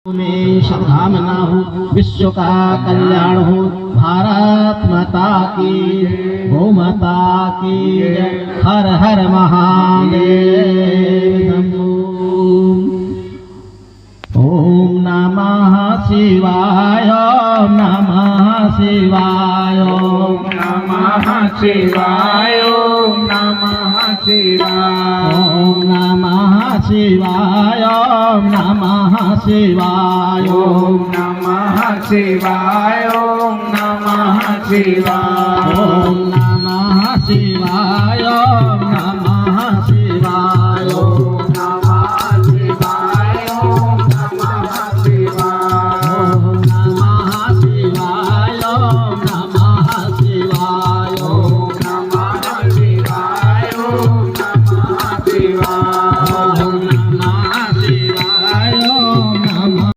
में शुभकामना हो, विश्व का कल्याण हो। भारत माता की, गौ माता की जय। हर हर महादेव शंभो। ओम नमः शिवाय, ओम नमः शिवाय, ओम नमः शिवाय, ओम नमः शिवाय, ओम नमः शिवाय, ओम नमः शिवाय, ओम नमः शिवाय, ओम नमः शिवाय, ओम नमः शिवाय, ओम नमः